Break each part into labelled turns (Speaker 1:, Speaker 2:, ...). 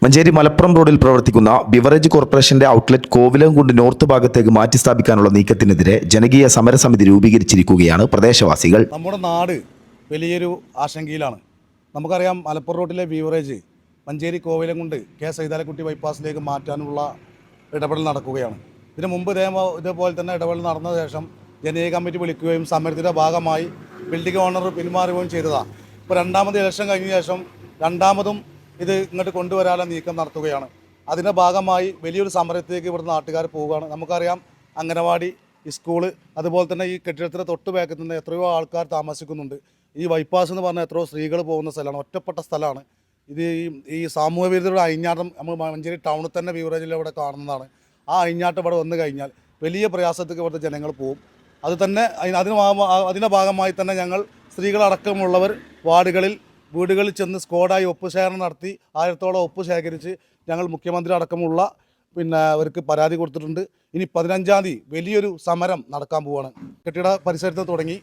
Speaker 1: മഞ്ചേരി മലപ്പുറം റോഡിൽ പ്രവർത്തിക്കുന്ന ബിവറേജ് കോർപ്പറേഷന്റെ ഔട്ട്ലെറ്റ് കോവിലംകുണ്ട് നോർത്ത് ഭാഗത്തേക്ക് മാറ്റിസ്ഥാപിക്കാനുള്ള നീക്കത്തിനെതിരെ ജനകീയ സമരസമിതി രൂപീകരിച്ചിരിക്കുകയാണ് പ്രദേശവാസികൾ.
Speaker 2: നമ്മുടെ നാട് വലിയൊരു ആശങ്കയിലാണ്. നമുക്കറിയാം, മലപ്പുറം റോഡിലെ ബിവറേജ് മഞ്ചേരി കോവിലംകുണ്ട് കെ സൈതാലക്കുട്ടി ബൈപ്പാസിലേക്ക് മാറ്റാനുള്ള ഇടപെടൽ നടക്കുകയാണ്. ഇതിനു മുമ്പ് ഇതേപോലെ തന്നെ ഇടപെടൽ നടന്ന ശേഷം ജനകീയ കമ്മിറ്റി വിളിക്കുകയും സമരത്തിൻ്റെ ഭാഗമായി ബിൽഡിംഗ് ഓണർ പിന്മാറുകയും ചെയ്തതാണ്. ഇപ്പോൾ രണ്ടാമത് ഇലക്ഷൻ കഴിഞ്ഞ ശേഷം രണ്ടാമതും ഇത് ഇങ്ങോട്ട് കൊണ്ടുവരാനുള്ള നീക്കം നടത്തുകയാണ്. അതിൻ്റെ ഭാഗമായി വലിയൊരു സമരത്തിലേക്ക് ഇവിടെ നാട്ടുകാർ പോവുകയാണ്. നമുക്കറിയാം, അംഗനവാടി, സ്കൂള്, അതുപോലെ തന്നെ ഈ കെട്ടിടത്തിന് തൊട്ട് ബാക്കിൽ നിന്ന് എത്രയോ ആൾക്കാർ താമസിക്കുന്നുണ്ട്. ഈ ബൈപ്പാസ് എന്ന് പറഞ്ഞാൽ എത്രയോ സ്ത്രീകൾ പോകുന്ന സ്ഥലമാണ്, ഒറ്റപ്പെട്ട സ്ഥലമാണ്. ഇത് ഈ സാമൂഹ്യ വിരുദ്ധരുടെ അഴിഞ്ഞാട്ടം നമ്മൾ മഞ്ചേരി ടൗണിൽ തന്നെ ബിവറേജിൽ ഇവിടെ കാണുന്നതാണ്. ആ അഴിഞ്ഞാട്ടം ഇവിടെ വന്നു കഴിഞ്ഞാൽ വലിയ പ്രയാസത്തേക്ക് ഇവിടുത്തെ ജനങ്ങൾ പോകും. അത് തന്നെ അതിൻ്റെ ഭാഗമായി തന്നെ ഞങ്ങൾ സ്ത്രീകളടക്കമുള്ളവർ വീടുകളിൽ ചെന്ന് സ്ക്വാഡായി ഒപ്പ് ശേഖരണം നടത്തി 1000-ഓളം ഒപ്പ് ശേഖരിച്ച് ഞങ്ങൾ മുഖ്യമന്ത്രി അടക്കമുള്ള അവർക്ക് പരാതി കൊടുത്തിട്ടുണ്ട്. ഇനി 15-ാം തീയതി വലിയൊരു സമരം നടക്കാൻ പോവുകയാണ്. കെട്ടിട പരിസരത്ത് തുടങ്ങി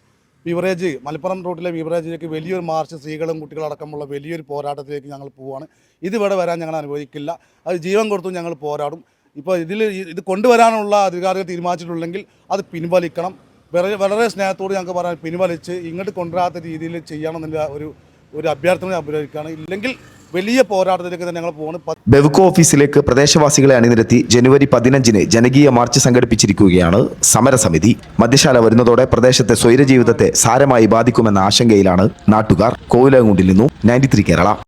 Speaker 2: മലപ്പുറം റോഡിലെ ബിവറേജിലേക്ക് വലിയൊരു മാർച്ച്, സ്ത്രീകളും കുട്ടികളടക്കമുള്ള വലിയൊരു പോരാട്ടത്തിലേക്ക് ഞങ്ങൾ പോവുകയാണ്. ഇതിവിടെ വരാൻ ഞങ്ങൾ അനുവദിക്കില്ല. അത് ജീവൻ കൊടുത്തും ഞങ്ങൾ പോരാടും. ഇപ്പോൾ ഇത് കൊണ്ടുവരാനുള്ള അധികാരികൾ തീരുമാനിച്ചിട്ടുണ്ടെങ്കിൽ അത് പിൻവലിക്കണം. വളരെ സ്നേഹത്തോട് ഞങ്ങൾക്ക് പറയാൻ, പിൻവലിച്ച് ഇങ്ങോട്ട് കൊണ്ടുവരാത്ത രീതിയിൽ ചെയ്യണമെന്നുള്ള ഒരു അഭ്യർത്ഥന അഭ്യർത്ഥിക്കുകയാണ്. ഇല്ലെങ്കിൽ വലിയ പോരാട്ടത്തിലേക്ക് തന്നെ ഞങ്ങൾ പോകുന്നു.
Speaker 1: ബെവ്കോ ഓഫീസിലേക്ക് പ്രദേശവാസികളെ അണിനിരത്തി ജനുവരി 15-ന് ജനകീയ മാർച്ച് സംഘടിപ്പിച്ചിരിക്കുകയാണ് സമരസമിതി. മദ്യശാല വരുന്നതോടെ പ്രദേശത്തെ സ്വൈരജീവിതത്തെ സാരമായി ബാധിക്കുമെന്ന ആശങ്കയിലാണ് നാട്ടുകാർ. കോവിലംകുണ്ടിൽ നിന്നും 93 കേരള.